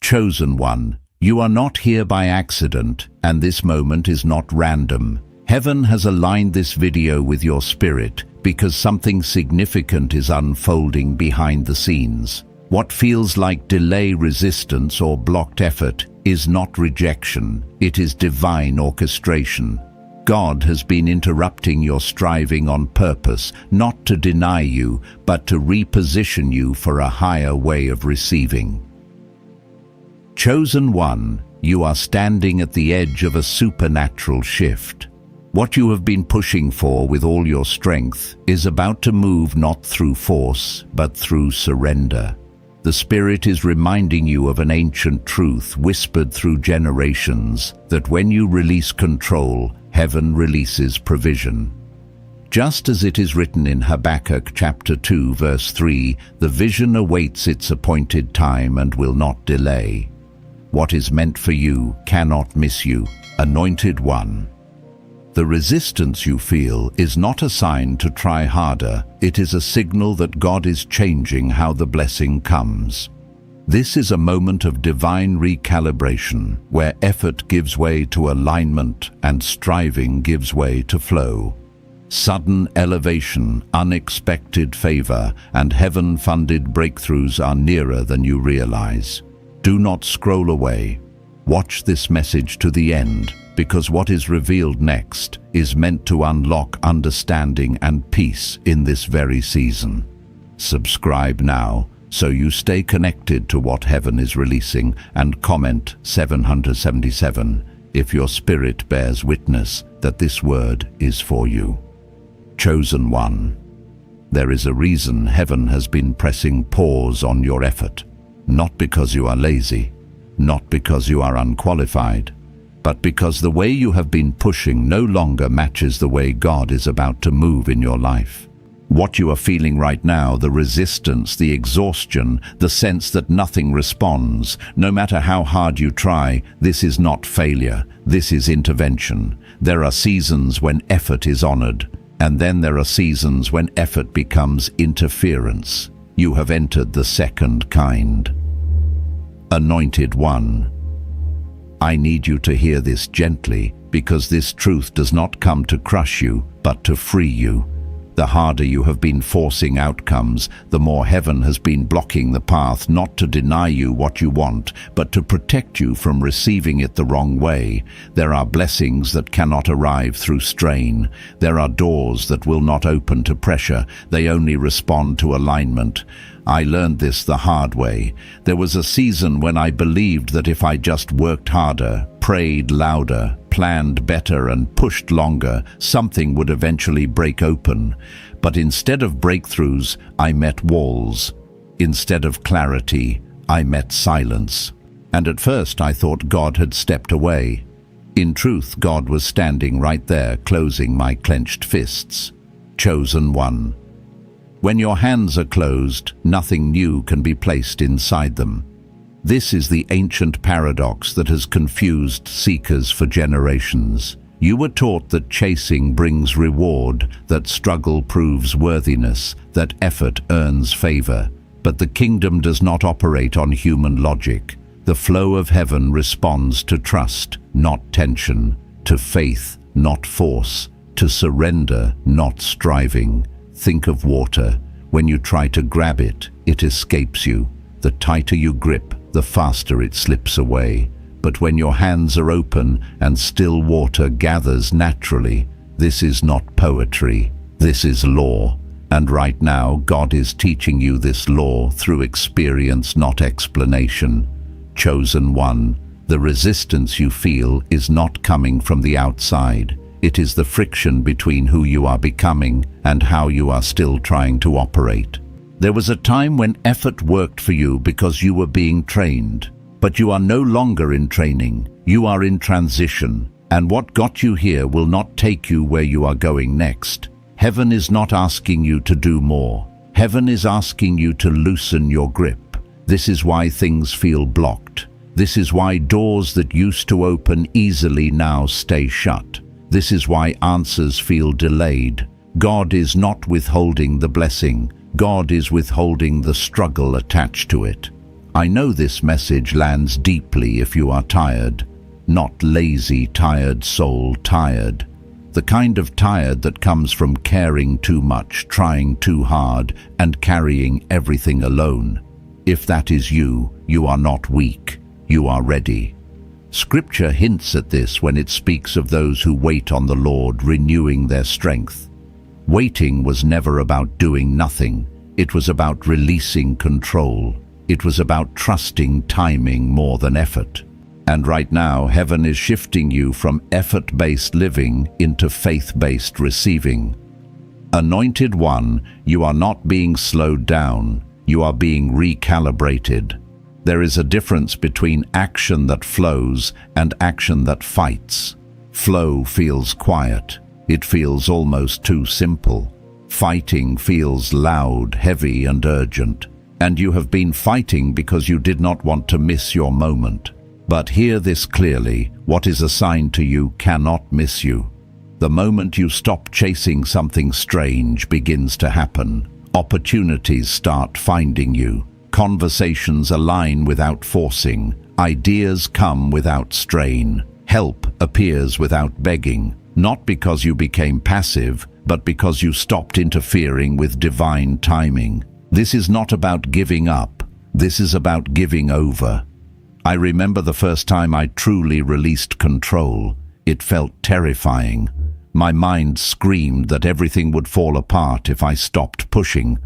Chosen one, you are not here by accident, and this moment is not random. Heaven has aligned this video with your spirit because something significant is unfolding behind the scenes. What feels like delay, resistance, or blocked effort is not rejection, it is divine orchestration. God has been interrupting your striving on purpose, not to deny you, but to reposition you for a higher way of receiving. Chosen one, you are standing at the edge of a supernatural shift. What you have been pushing for with all your strength is about to move not through force, but through surrender. The Spirit is reminding you of an ancient truth whispered through generations, that when you release control, heaven releases provision. Just as it is written in Habakkuk chapter 2 verse 3, the vision awaits its appointed time and will not delay. What is meant for you cannot miss you, anointed one. The resistance you feel is not a sign to try harder, it is a signal that God is changing how the blessing comes. This is a moment of divine recalibration, where effort gives way to alignment and striving gives way to flow. Sudden elevation, unexpected favor, and heaven-funded breakthroughs are nearer than you realize. Do not scroll away. Watch this message to the end, because what is revealed next is meant to unlock understanding and peace in this very season. Subscribe now, so you stay connected to what heaven is releasing, and comment 777 if your spirit bears witness that this word is for you. Chosen one, there is a reason heaven has been pressing pause on your effort. Not because you are lazy, not because you are unqualified, but because the way you have been pushing no longer matches the way God is about to move in your life. What you are feeling right now, the resistance, the exhaustion, the sense that nothing responds, no matter how hard you try, this is not failure, this is intervention. There are seasons when effort is honored, and then there are seasons when effort becomes interference. You have entered the second kind. Anointed one, I need you to hear this gently, because this truth does not come to crush you, but to free you. The harder you have been forcing outcomes, the more heaven has been blocking the path, not to deny you what you want, but to protect you from receiving it the wrong way. There are blessings that cannot arrive through strain. There are doors that will not open to pressure. They only respond to alignment. I learned this the hard way. There was a season when I believed that if I just worked harder, prayed louder, planned better, and pushed longer, something would eventually break open. But instead of breakthroughs, I met walls. Instead of clarity, I met silence. And at first I thought God had stepped away. In truth, God was standing right there, closing my clenched fists. Chosen one. When your hands are closed, nothing new can be placed inside them. This is the ancient paradox that has confused seekers for generations. You were taught that chasing brings reward, that struggle proves worthiness, that effort earns favor. But the kingdom does not operate on human logic. The flow of heaven responds to trust, not tension, to faith, not force, to surrender, not striving. Think of water. When you try to grab it, it escapes you. The tighter you grip, the faster it slips away. But when your hands are open and still water gathers naturally, this is not poetry, this is law. And right now, God is teaching you this law through experience, not explanation. Chosen one, the resistance you feel is not coming from the outside. It is the friction between who you are becoming and how you are still trying to operate. There was a time when effort worked for you because you were being trained. But you are no longer in training, you are in transition. And what got you here will not take you where you are going next. Heaven is not asking you to do more. Heaven is asking you to loosen your grip. This is why things feel blocked. This is why doors that used to open easily now stay shut. This is why answers feel delayed. God is not withholding the blessing. God is withholding the struggle attached to it. I know this message lands deeply if you are tired, not lazy, tired soul tired. The kind of tired that comes from caring too much, trying too hard, and carrying everything alone. If that is you, you are not weak, you are ready. Scripture hints at this when it speaks of those who wait on the Lord, renewing their strength. Waiting was never about doing nothing. It was about releasing control. It was about trusting timing more than effort. And right now, heaven is shifting you from effort-based living into faith-based receiving. Anointed one, you are not being slowed down, you are being recalibrated. There is a difference between action that flows and action that fights. Flow feels quiet. It feels almost too simple. Fighting feels loud, heavy, and urgent. And you have been fighting because you did not want to miss your moment. But hear this clearly, what is assigned to you cannot miss you. The moment you stop chasing something strange begins to happen. Opportunities start finding you. Conversations align without forcing. Ideas come without strain. Help appears without begging. Not because you became passive, but because you stopped interfering with divine timing. This is not about giving up. This is about giving over. I remember the first time I truly released control. It felt terrifying. My mind screamed that everything would fall apart if I stopped pushing,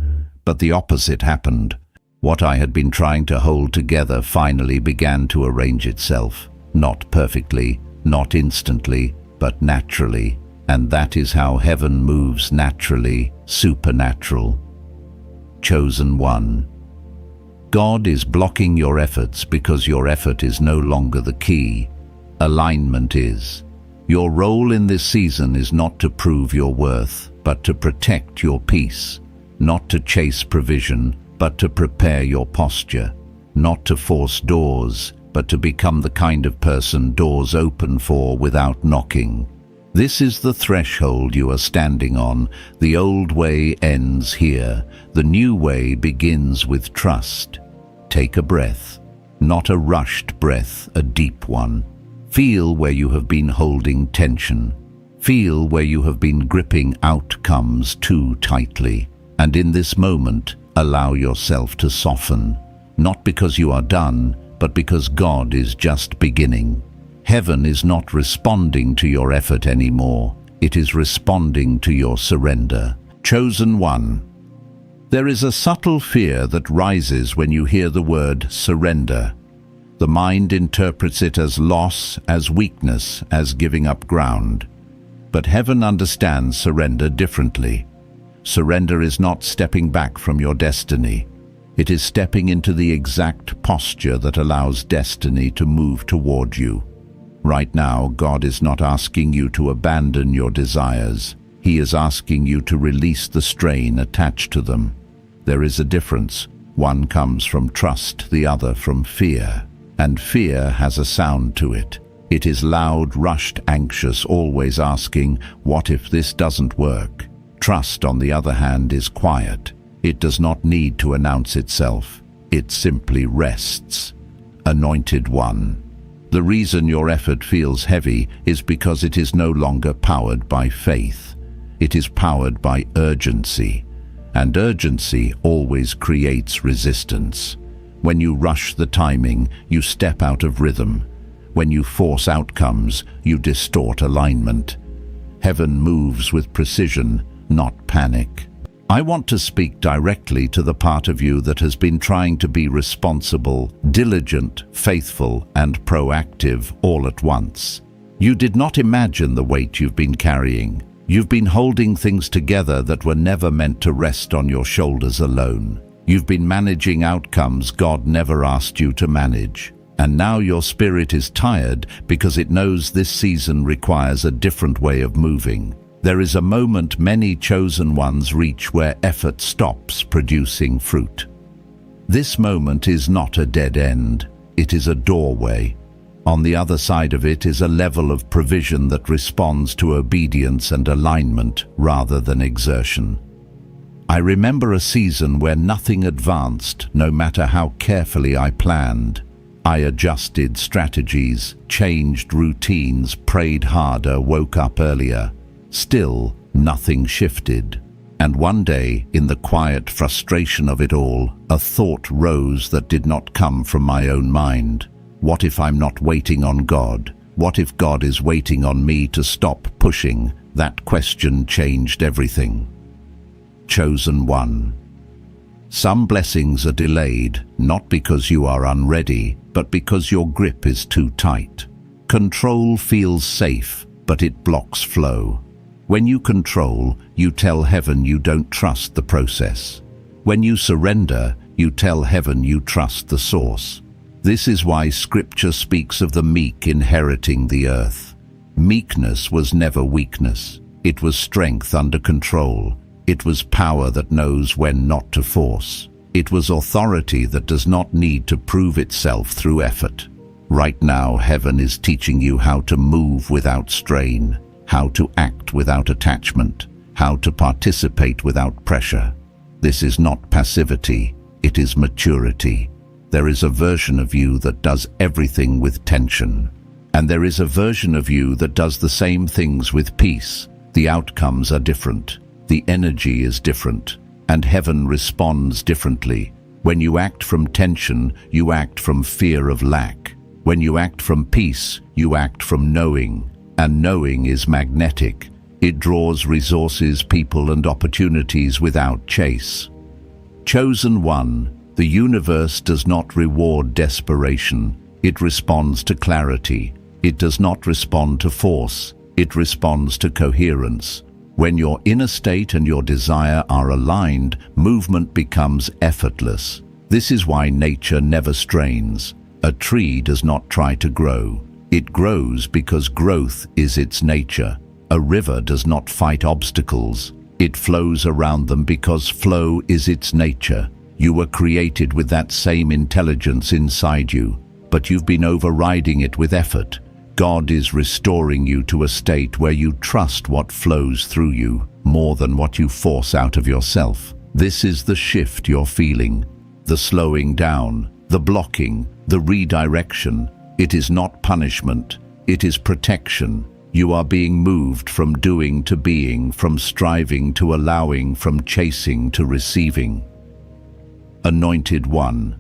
but the opposite happened. What I had been trying to hold together finally began to arrange itself. Not perfectly, not instantly, but naturally. And that is how heaven moves naturally, supernatural. Chosen one. God is blocking your efforts because your effort is no longer the key. Alignment is. Your role in this season is not to prove your worth, but to protect your peace. Not to chase provision, but to prepare your posture. Not to force doors, but to become the kind of person doors open for without knocking. This is the threshold you are standing on. The old way ends here. The new way begins with trust. Take a breath, not a rushed breath, a deep one. Feel where you have been holding tension. Feel where you have been gripping outcomes too tightly. And in this moment, allow yourself to soften. Not because you are done, but because God is just beginning. Heaven is not responding to your effort anymore. It is responding to your surrender. Chosen one. There is a subtle fear that rises when you hear the word surrender. The mind interprets it as loss, as weakness, as giving up ground. But heaven understands surrender differently. Surrender is not stepping back from your destiny. It is stepping into the exact posture that allows destiny to move toward you. Right now, God is not asking you to abandon your desires. He is asking you to release the strain attached to them. There is a difference. One comes from trust, the other from fear. And fear has a sound to it. It is loud, rushed, anxious, always asking, what if this doesn't work? Trust, on the other hand, is quiet. It does not need to announce itself. It simply rests. Anointed one. The reason your effort feels heavy is because it is no longer powered by faith. It is powered by urgency. And urgency always creates resistance. When you rush the timing, you step out of rhythm. When you force outcomes, you distort alignment. Heaven moves with precision, not panic. I want to speak directly to the part of you that has been trying to be responsible, diligent, faithful, and proactive all at once. You did not imagine the weight you've been carrying. You've been holding things together that were never meant to rest on your shoulders alone. You've been managing outcomes God never asked you to manage. And now your spirit is tired because it knows this season requires a different way of moving. There is a moment many chosen ones reach where effort stops producing fruit. This moment is not a dead end. It is a doorway. On the other side of it is a level of provision that responds to obedience and alignment rather than exertion. I remember a season where nothing advanced, no matter how carefully I planned. I adjusted strategies, changed routines, prayed harder, woke up earlier. Still, nothing shifted. And one day, in the quiet frustration of it all, a thought rose that did not come from my own mind. What if I'm not waiting on God? What if God is waiting on me to stop pushing? That question changed everything. Chosen one. Some blessings are delayed, not because you are unready, but because your grip is too tight. Control feels safe, but it blocks flow. When you control, you tell heaven you don't trust the process. When you surrender, you tell heaven you trust the source. This is why Scripture speaks of the meek inheriting the earth. Meekness was never weakness. It was strength under control. It was power that knows when not to force. It was authority that does not need to prove itself through effort. Right now, heaven is teaching you how to move without strain, how to act without attachment, how to participate without pressure. This is not passivity, it is maturity. There is a version of you that does everything with tension. And there is a version of you that does the same things with peace. The outcomes are different. The energy is different. And heaven responds differently. When you act from tension, you act from fear of lack. When you act from peace, you act from knowing. And knowing is magnetic. It draws resources, people, and opportunities without chase. Chosen one. The universe does not reward desperation. It responds to clarity. It does not respond to force. It responds to coherence. When your inner state and your desire are aligned, movement becomes effortless. This is why nature never strains. A tree does not try to grow. It grows because growth is its nature. A river does not fight obstacles. It flows around them because flow is its nature. You were created with that same intelligence inside you, but you've been overriding it with effort. God is restoring you to a state where you trust what flows through you more than what you force out of yourself. This is the shift you're feeling, the slowing down, the blocking, the redirection. It is not punishment, it is protection. You are being moved from doing to being, from striving to allowing, from chasing to receiving. Anointed one.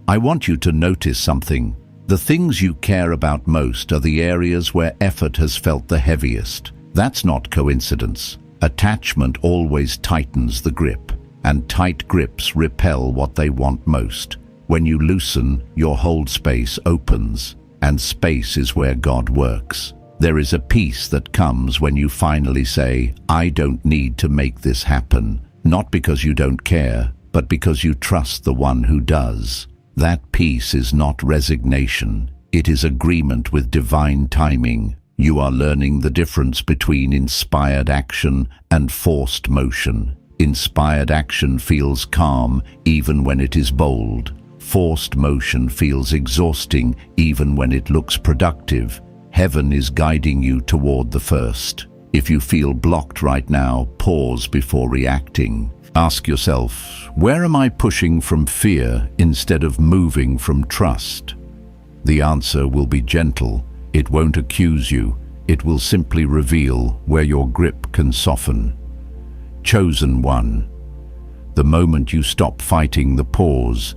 I want you to notice something. The things you care about most are the areas where effort has felt the heaviest. That's not coincidence. Attachment always tightens the grip, and tight grips repel what they want most. When you loosen, your hold space opens, and space is where God works. There is a peace that comes when you finally say, I don't need to make this happen, not because you don't care, but because you trust the one who does. That peace is not resignation, it is agreement with divine timing. You are learning the difference between inspired action and forced motion. Inspired action feels calm even when it is bold. Forced motion feels exhausting even when it looks productive. Heaven is guiding you toward the first. If you feel blocked right now, pause before reacting. Ask yourself, where am I pushing from fear instead of moving from trust? The answer will be gentle. It won't accuse you. It will simply reveal where your grip can soften. Chosen one. The moment you stop fighting the pause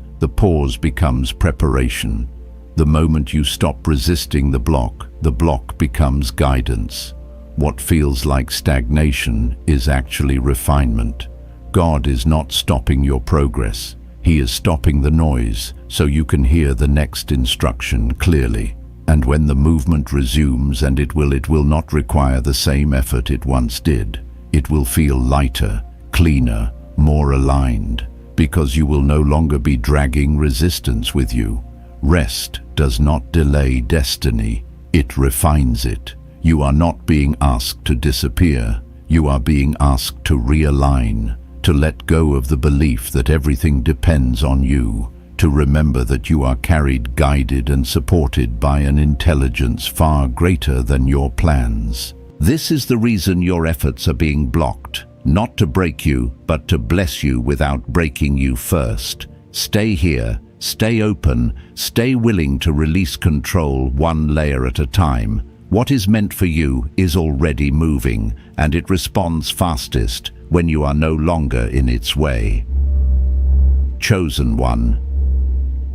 becomes preparation. The moment you stop resisting the block becomes guidance. What feels like stagnation is actually refinement. God is not stopping your progress. He is stopping the noise so you can hear the next instruction clearly. And when the movement resumes, and it will not require the same effort it once did. It will feel lighter, cleaner, more aligned, because you will no longer be dragging resistance with you. Rest does not delay destiny, it refines it. You are not being asked to disappear. You are being asked to realign, to let go of the belief that everything depends on you, to remember that you are carried, guided, and supported by an intelligence far greater than your plans. This is the reason your efforts are being blocked. not to break you, but to bless you without breaking you first. Stay here, stay open, stay willing to release control one layer at a time. What is meant for you is already moving, and it responds fastest when you are no longer in its way. Chosen one.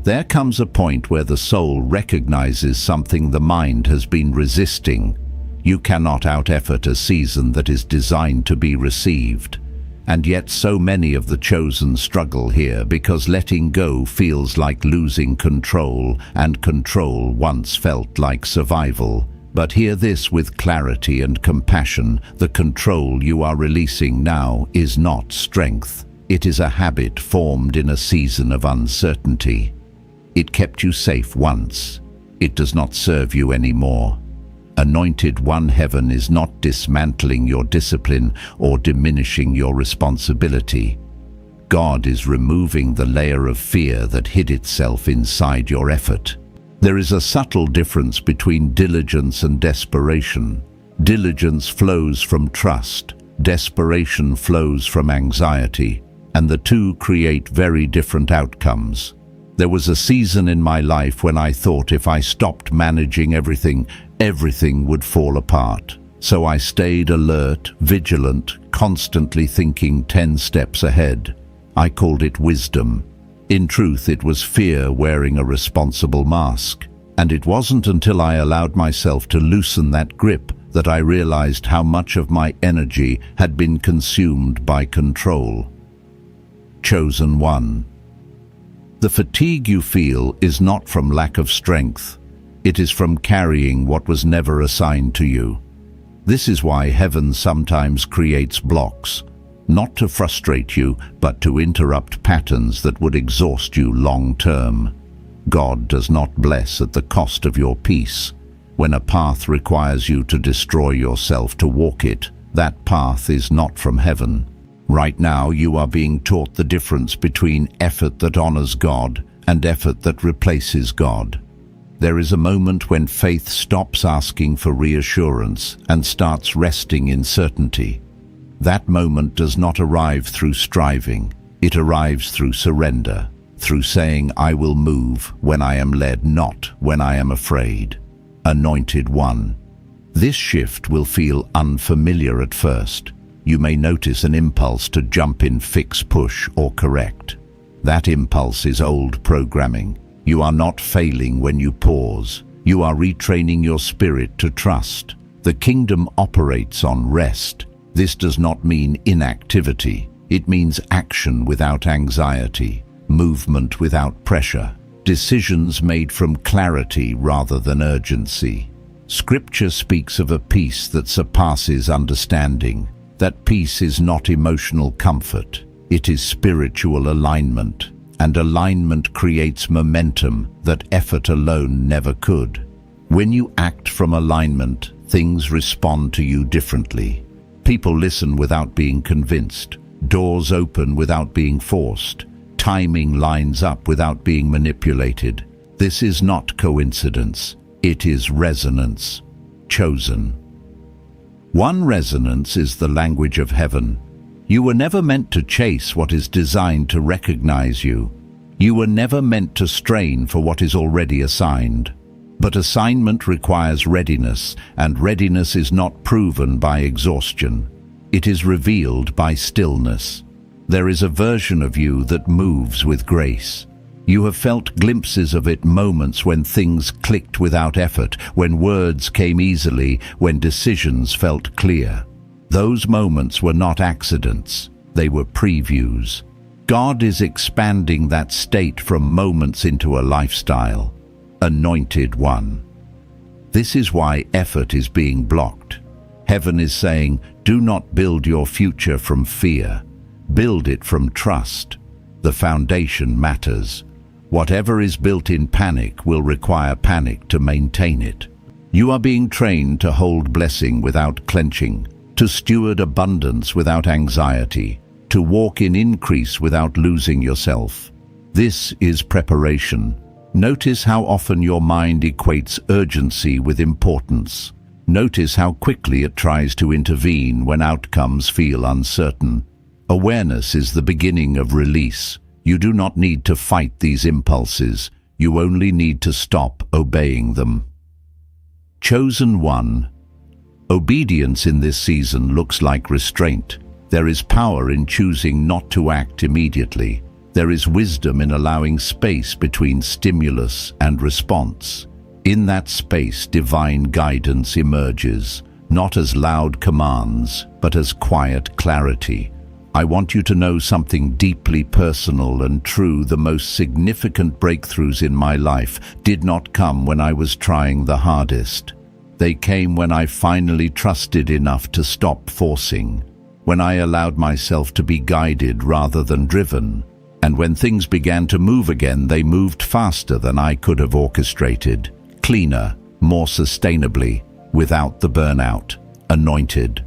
There comes a point where the soul recognizes something the mind has been resisting. You cannot out-effort a season that is designed to be received. And yet so many of the chosen struggle here because letting go feels like losing control, and control once felt like survival. But hear this with clarity and compassion: the control you are releasing now is not strength. It is a habit formed in a season of uncertainty. It kept you safe once. It does not serve you anymore. Anointed One, heaven is not dismantling your discipline or diminishing your responsibility. God is removing the layer of fear that hid itself inside your effort. There is a subtle difference between diligence and desperation. Diligence flows from trust. Desperation flows from anxiety, and the two create very different outcomes. There was a season in my life when I thought if I stopped managing everything, everything would fall apart. So I stayed alert, vigilant, constantly thinking 10 steps ahead. I called it wisdom. In truth, it was fear wearing a responsible mask. And it wasn't until I allowed myself to loosen that grip that I realized how much of my energy had been consumed by control. Chosen one. The fatigue you feel is not from lack of strength. It is from carrying what was never assigned to you. This is why heaven sometimes creates blocks, not to frustrate you, but to interrupt patterns that would exhaust you long term. God does not bless at the cost of your peace. When a path requires you to destroy yourself to walk it, that path is not from heaven. Right now, you are being taught the difference between effort that honors God and effort that replaces God. There is a moment when faith stops asking for reassurance and starts resting in certainty. That moment does not arrive through striving. It arrives through surrender, through saying, "I will move when I am led, not when I am afraid." Anointed One. This shift will feel unfamiliar at first. You may notice an impulse to jump in, fix, push, or correct. That impulse is old programming. You are not failing when you pause. You are retraining your spirit to trust. The kingdom operates on rest. This does not mean inactivity. It means action without anxiety, movement without pressure, decisions made from clarity rather than urgency. Scripture speaks of a peace that surpasses understanding. That peace is not emotional comfort. It is spiritual alignment. And alignment creates momentum that effort alone never could. When you act from alignment, things respond to you differently. People listen without being convinced. Doors open without being forced. Timing lines up without being manipulated. This is not coincidence. It is resonance. Chosen. One resonance is the language of heaven. You were never meant to chase what is designed to recognize you. You were never meant to strain for what is already assigned. But assignment requires readiness, and readiness is not proven by exhaustion. It is revealed by stillness. There is a version of you that moves with grace. You have felt glimpses of it, moments when things clicked without effort, when words came easily, when decisions felt clear. Those moments were not accidents, they were previews. God is expanding that state from moments into a lifestyle. Anointed One. This is why effort is being blocked. Heaven is saying, do not build your future from fear. Build it from trust. The foundation matters. Whatever is built in panic will require panic to maintain it. You are being trained to hold blessing without clenching, to steward abundance without anxiety, to walk in increase without losing yourself. This is preparation. Notice how often your mind equates urgency with importance. Notice how quickly it tries to intervene when outcomes feel uncertain. Awareness is the beginning of release. You do not need to fight these impulses. You only need to stop obeying them. Chosen one. Obedience in this season looks like restraint. There is power in choosing not to act immediately. There is wisdom in allowing space between stimulus and response. In that space, divine guidance emerges, not as loud commands, but as quiet clarity. I want you to know something deeply personal and true. The most significant breakthroughs in my life did not come when I was trying the hardest. They came when I finally trusted enough to stop forcing, when I allowed myself to be guided rather than driven, and when things began to move again, they moved faster than I could have orchestrated, cleaner, more sustainably, without the burnout. Anointed.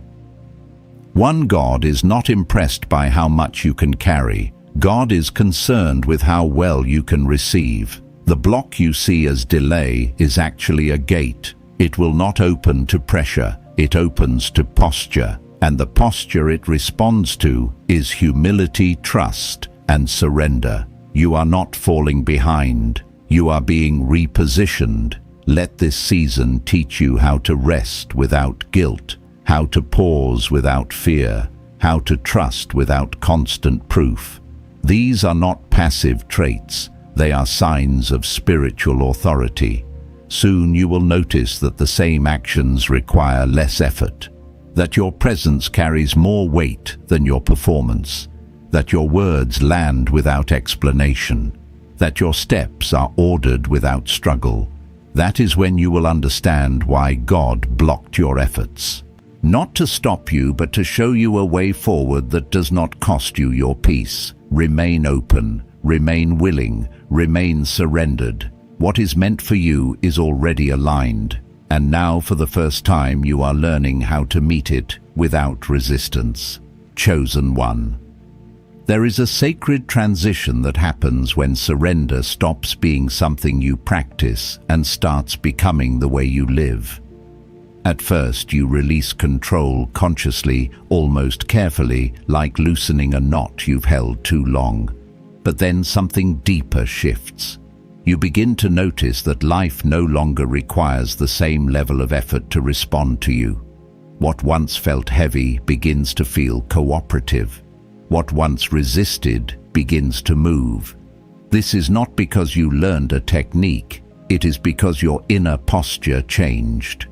One, God is not impressed by how much you can carry. God is concerned with how well you can receive. The block you see as delay is actually a gate. It will not open to pressure, it opens to posture, and the posture it responds to is humility, trust, and surrender. You are not falling behind, you are being repositioned. Let this season teach you how to rest without guilt, how to pause without fear, how to trust without constant proof. These are not passive traits, they are signs of spiritual authority. Soon you will notice that the same actions require less effort, that your presence carries more weight than your performance, that your words land without explanation, that your steps are ordered without struggle. That is when you will understand why God blocked your efforts. Not to stop you, but to show you a way forward that does not cost you your peace. Remain open, remain willing, remain surrendered. What is meant for you is already aligned, and now for the first time you are learning how to meet it without resistance. Chosen one. There is a sacred transition that happens when surrender stops being something you practice and starts becoming the way you live. At first you release control consciously, almost carefully, like loosening a knot you've held too long. But then something deeper shifts. You begin to notice that life no longer requires the same level of effort to respond to you. What once felt heavy begins to feel cooperative. What once resisted begins to move. This is not because you learned a technique, it is because your inner posture changed.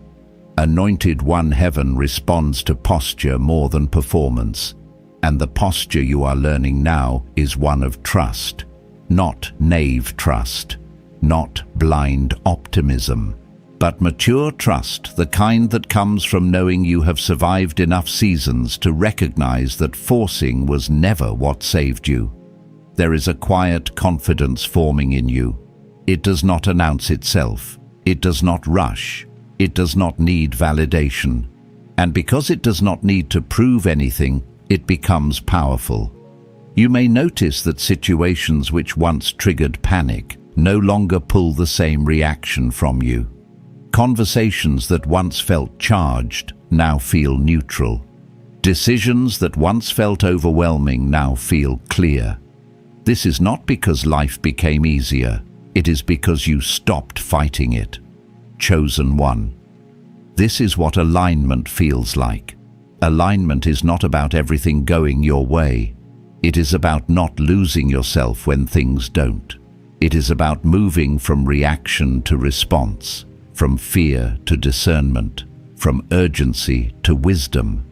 Anointed one, heaven responds to posture more than performance, and the posture you are learning now is one of trust, not naive trust. Not blind optimism, but mature trust, the kind that comes from knowing you have survived enough seasons to recognize that forcing was never what saved you. There is a quiet confidence forming in you. It does not announce itself. It does not rush. It does not need validation. And because it does not need to prove anything, it becomes powerful. You may notice that situations which once triggered panic no longer pull the same reaction from you. Conversations that once felt charged now feel neutral. Decisions that once felt overwhelming now feel clear. This is not because life became easier, it is because you stopped fighting it. Chosen one. This is what alignment feels like. Alignment is not about everything going your way. It is about not losing yourself when things don't. It is about moving from reaction to response, from fear to discernment, from urgency to wisdom.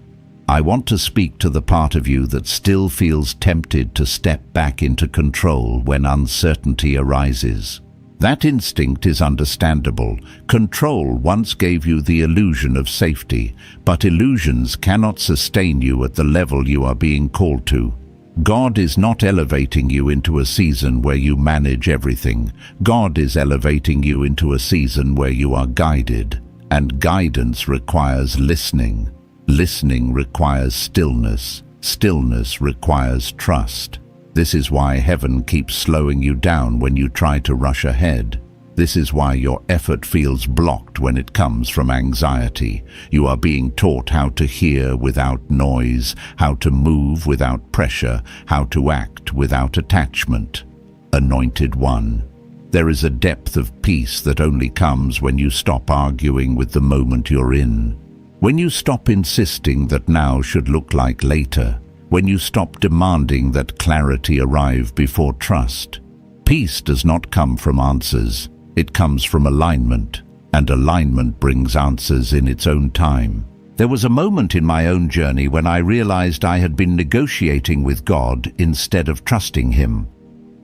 I want to speak to the part of you that still feels tempted to step back into control when uncertainty arises. That instinct is understandable. Control once gave you the illusion of safety, but illusions cannot sustain you at the level you are being called to. God is not elevating you into a season where you manage everything. God is elevating you into a season where you are guided, and guidance requires listening. Listening requires stillness. Stillness requires trust. This is why heaven keeps slowing you down when you try to rush ahead. This is why your effort feels blocked when it comes from anxiety. You are being taught how to hear without noise, how to move without pressure, how to act without attachment. Anointed One, there is a depth of peace that only comes when you stop arguing with the moment you're in. When you stop insisting that now should look like later. When you stop demanding that clarity arrive before trust. Peace does not come from answers. It comes from alignment, and alignment brings answers in its own time. There was a moment in my own journey when I realized I had been negotiating with God instead of trusting Him.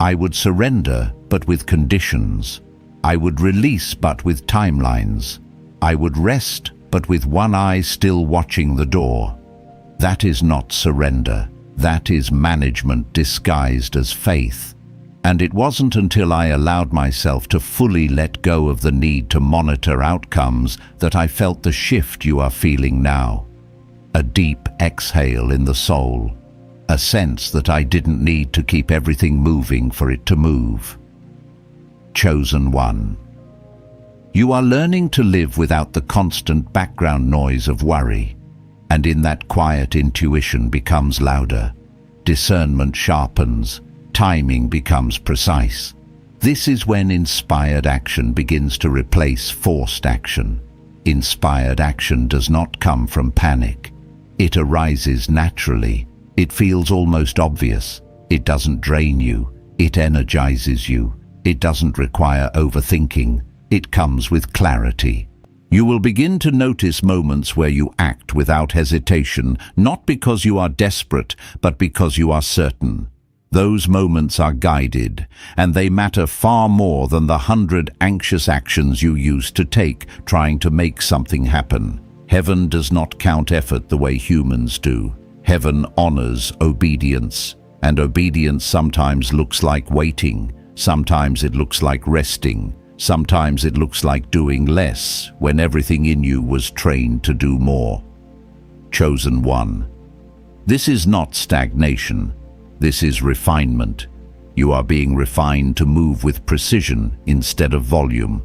I would surrender, but with conditions. I would release, but with timelines. I would rest, but with one eye still watching the door. That is not surrender. That is management disguised as faith. And it wasn't until I allowed myself to fully let go of the need to monitor outcomes that I felt the shift you are feeling now. A deep exhale in the soul. A sense that I didn't need to keep everything moving for it to move. Chosen One. You are learning to live without the constant background noise of worry. And in that quiet, intuition becomes louder. Discernment sharpens. Timing becomes precise. This is when inspired action begins to replace forced action. Inspired action does not come from panic. It arises naturally. It feels almost obvious. It doesn't drain you. It energizes you. It doesn't require overthinking. It comes with clarity. You will begin to notice moments where you act without hesitation, not because you are desperate, but because you are certain. Those moments are guided, and they matter far more than the 100 anxious actions you used to take trying to make something happen. Heaven does not count effort the way humans do. Heaven honors obedience, and obedience sometimes looks like waiting, sometimes it looks like resting, sometimes it looks like doing less when everything in you was trained to do more. Chosen One. This is not stagnation. This is refinement. You are being refined to move with precision instead of volume,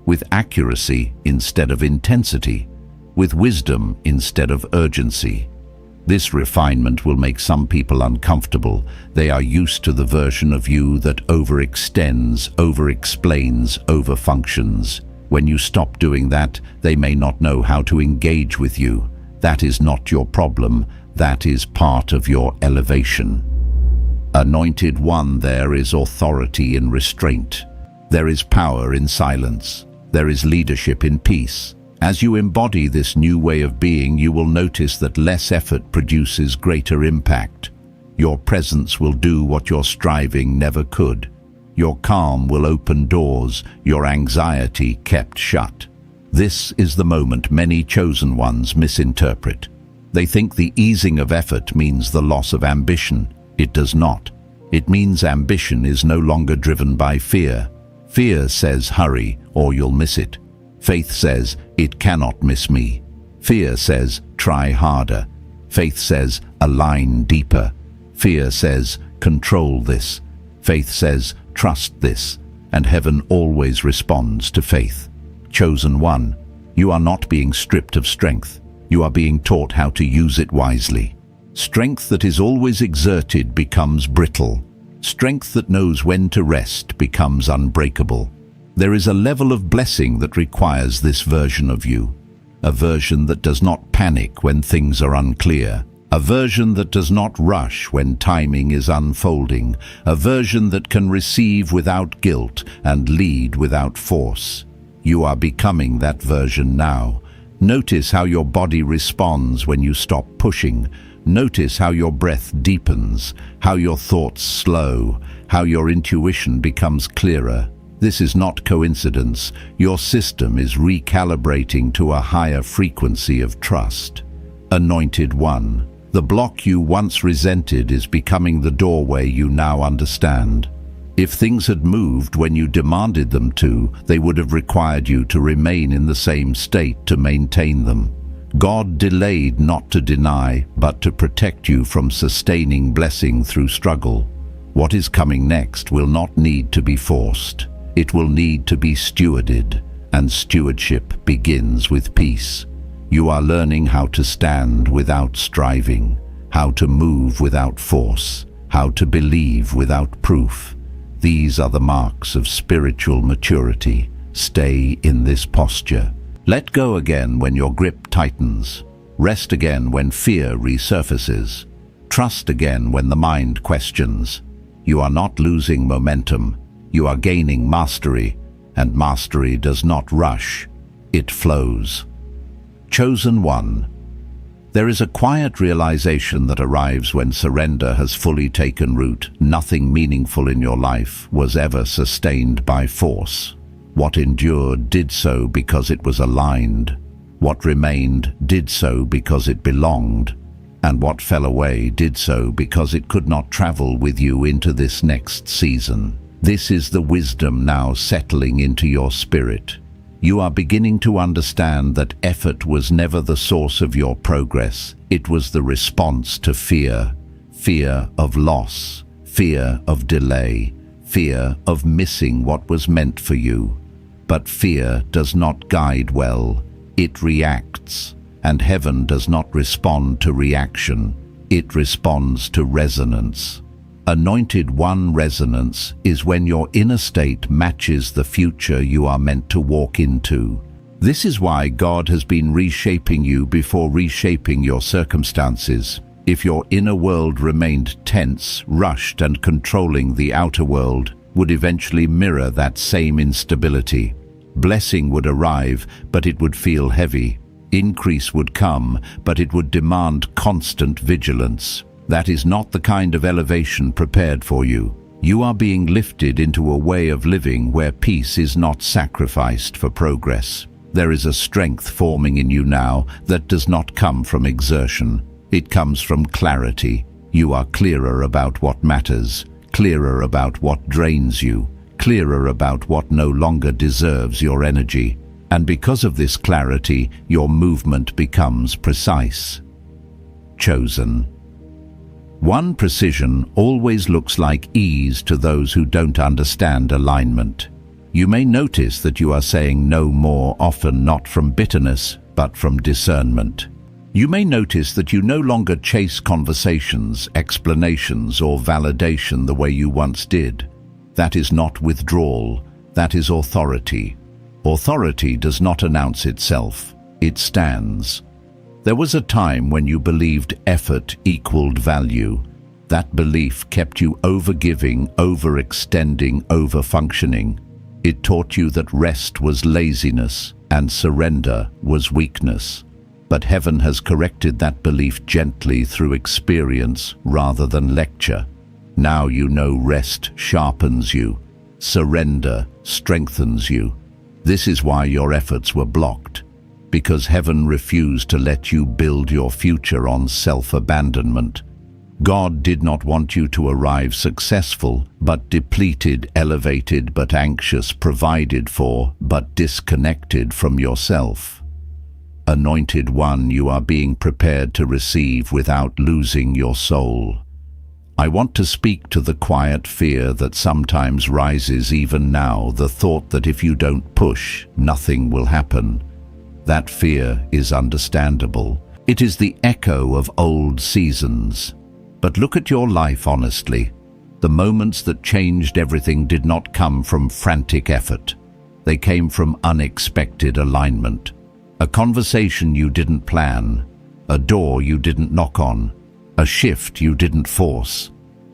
with accuracy instead of intensity, with wisdom instead of urgency. This refinement will make some people uncomfortable. They are used to the version of you that overextends, over-explains, over-functions. When you stop doing that, they may not know how to engage with you. That is not your problem. That is part of your elevation. Anointed One, there is authority in restraint. There is power in silence. There is leadership in peace. As you embody this new way of being, you will notice that less effort produces greater impact. Your presence will do what your striving never could. Your calm will open doors, your anxiety kept shut. This is the moment many chosen ones misinterpret. They think the easing of effort means the loss of ambition. It does not. It means ambition is no longer driven by fear. Fear says hurry or you'll miss it. Faith says it cannot miss me. Fear says try harder. Faith says align deeper. Fear says control this. Faith says trust this. And heaven always responds to faith. Chosen One, you are not being stripped of strength. You are being taught how to use it wisely. Strength that is always exerted becomes brittle. Strength that knows when to rest becomes unbreakable. There is a level of blessing that requires this version of you. A version that does not panic when things are unclear. A version that does not rush when timing is unfolding. A version that can receive without guilt and lead without force. You are becoming that version now. Notice how your body responds when you stop pushing. Notice how your breath deepens, how your thoughts slow, how your intuition becomes clearer. This is not coincidence. Your system is recalibrating to a higher frequency of trust. Anointed One, the block you once resented is becoming the doorway you now understand. If things had moved when you demanded them to, they would have required you to remain in the same state to maintain them. God delayed not to deny, but to protect you from sustaining blessing through struggle. What is coming next will not need to be forced. It will need to be stewarded, and stewardship begins with peace. You are learning how to stand without striving, how to move without force, how to believe without proof. These are the marks of spiritual maturity. Stay in this posture. Let go again when your grip tightens. Rest again when fear resurfaces. Trust again when the mind questions. You are not losing momentum. You are gaining mastery, and mastery does not rush. It flows. Chosen one. There is a quiet realization that arrives when surrender has fully taken root. Nothing meaningful in your life was ever sustained by force. What endured did so because it was aligned. What remained did so because it belonged. And what fell away did so because it could not travel with you into this next season. This is the wisdom now settling into your spirit. You are beginning to understand that effort was never the source of your progress. It was the response to fear. Fear of loss, fear of delay, fear of missing what was meant for you. But fear does not guide well. It reacts, and heaven does not respond to reaction. It responds to resonance. Anointed One resonance is when your inner state matches the future you are meant to walk into. This is why God has been reshaping you before reshaping your circumstances. If your inner world remained tense, rushed, and controlling, the outer world would eventually mirror that same instability. Blessing would arrive, but it would feel heavy. Increase would come, but it would demand constant vigilance. That is not the kind of elevation prepared for you. You are being lifted into a way of living where peace is not sacrificed for progress. There is a strength forming in you now that does not come from exertion. It comes from clarity. You are clearer about what matters, clearer about what drains you, clearer about what no longer deserves your energy. And because of this clarity, your movement becomes precise. Chosen. One precision always looks like ease to those who don't understand alignment. You may notice that you are saying no more often, not from bitterness, but from discernment. You may notice that you no longer chase conversations, explanations, or validation the way you once did. That is not withdrawal, that is authority. Authority does not announce itself, it stands. There was a time when you believed effort equaled value. That belief kept you overgiving, overextending, overfunctioning. It taught you that rest was laziness and surrender was weakness. But heaven has corrected that belief gently through experience rather than lecture. Now you know rest sharpens you, surrender strengthens you. This is why your efforts were blocked, because heaven refused to let you build your future on self-abandonment. God did not want you to arrive successful, but depleted, elevated, but anxious, provided for, but disconnected from yourself. Anointed One, you are being prepared to receive without losing your soul. I want to speak to the quiet fear that sometimes rises even now, the thought that if you don't push, nothing will happen. That fear is understandable. It is the echo of old seasons. But look at your life honestly. The moments that changed everything did not come from frantic effort. They came from unexpected alignment. A conversation you didn't plan, a door you didn't knock on, a shift you didn't force.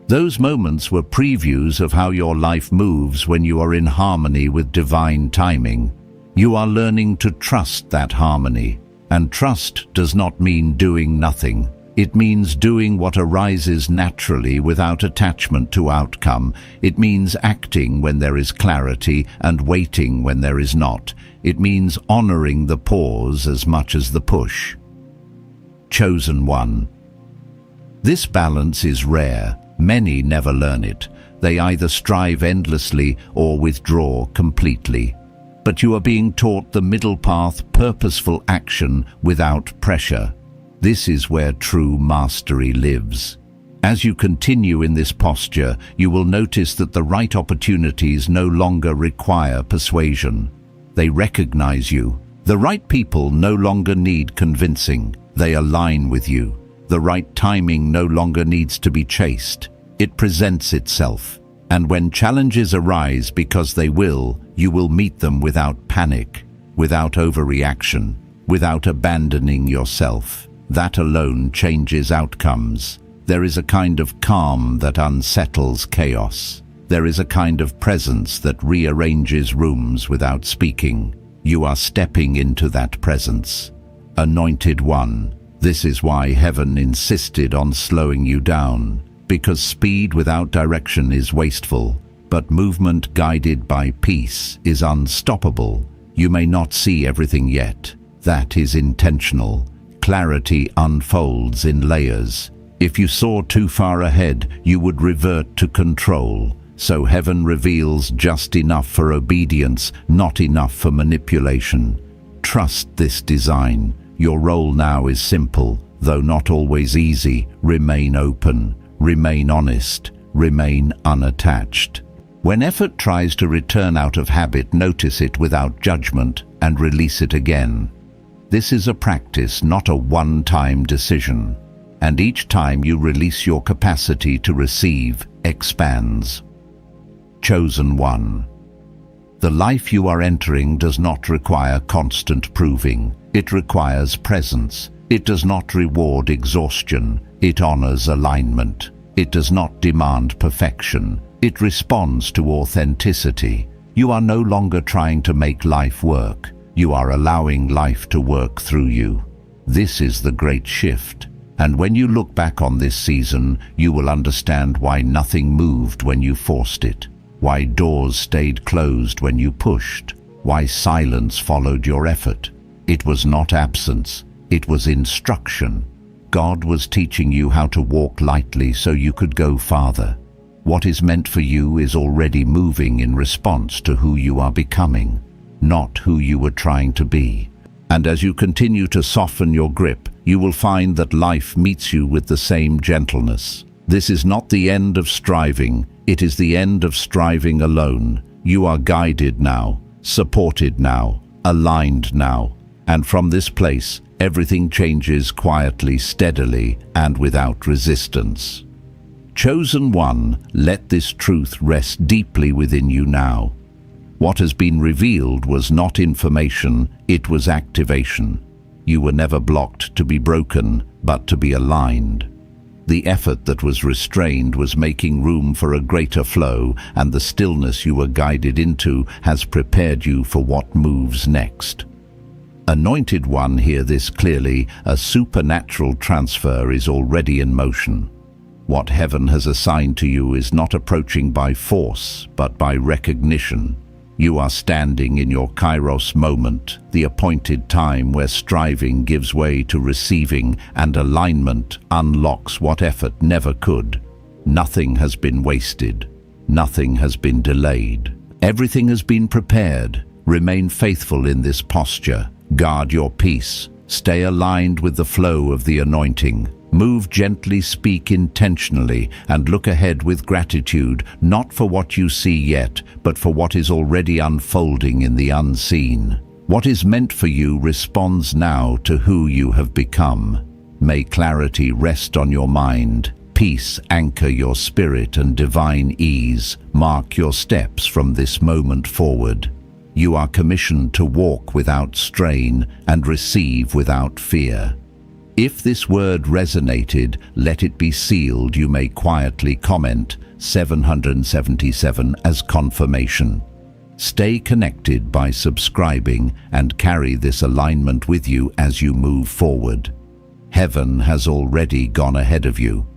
Those moments were previews of how your life moves when you are in harmony with divine timing. You are learning to trust that harmony, and trust does not mean doing nothing. It means doing what arises naturally without attachment to outcome. It means acting when there is clarity and waiting when there is not. It means honoring the pause as much as the push. Chosen One. This balance is rare. Many never learn it. They either strive endlessly or withdraw completely. But you are being taught the middle path, purposeful action without pressure. This is where true mastery lives. As you continue in this posture, you will notice that the right opportunities no longer require persuasion. They recognize you. The right people no longer need convincing. They align with you. The right timing no longer needs to be chased. It presents itself. And when challenges arise, because they will, you will meet them without panic, without overreaction, without abandoning yourself. That alone changes outcomes. There is a kind of calm that unsettles chaos. There is a kind of presence that rearranges rooms without speaking. You are stepping into that presence. Anointed One. This is why heaven insisted on slowing you down, because speed without direction is wasteful, but movement guided by peace is unstoppable. You may not see everything yet. That is intentional. Clarity unfolds in layers. If you saw too far ahead, you would revert to control. So heaven reveals just enough for obedience, not enough for manipulation. Trust this design. Your role now is simple, though not always easy. Remain open, remain honest, remain unattached. When effort tries to return out of habit, notice it without judgment and release it again. This is a practice, not a one-time decision. And each time you release, your capacity to receive expands. Chosen One. The life you are entering does not require constant proving. It requires presence. It does not reward exhaustion. It honors alignment. It does not demand perfection. It responds to authenticity. You are no longer trying to make life work. You are allowing life to work through you. This is the great shift. And when you look back on this season, you will understand why nothing moved when you forced it, why doors stayed closed when you pushed, why silence followed your effort. It was not absence, it was instruction. God was teaching you how to walk lightly so you could go farther. What is meant for you is already moving in response to who you are becoming, not who you were trying to be. And as you continue to soften your grip, you will find that life meets you with the same gentleness. This is not the end of striving, it is the end of striving alone. You are guided now, supported now, aligned now. And from this place, everything changes quietly, steadily, and without resistance. Chosen One, let this truth rest deeply within you now. What has been revealed was not information, it was activation. You were never blocked to be broken, but to be aligned. The effort that was restrained was making room for a greater flow, and the stillness you were guided into has prepared you for what moves next. Anointed One, hear this clearly, a supernatural transfer is already in motion. What heaven has assigned to you is not approaching by force, but by recognition. You are standing in your Kairos moment, the appointed time where striving gives way to receiving and alignment unlocks what effort never could. Nothing has been wasted. Nothing has been delayed. Everything has been prepared. Remain faithful in this posture. Guard your peace. Stay aligned with the flow of the anointing. Move gently, speak intentionally, and look ahead with gratitude, not for what you see yet, but for what is already unfolding in the unseen. What is meant for you responds now to who you have become. May clarity rest on your mind, peace anchor your spirit, and divine ease mark your steps from this moment forward. You are commissioned to walk without strain and receive without fear. If this word resonated, let it be sealed. You may quietly comment 777 as confirmation. Stay connected by subscribing and carry this alignment with you as you move forward. Heaven has already gone ahead of you.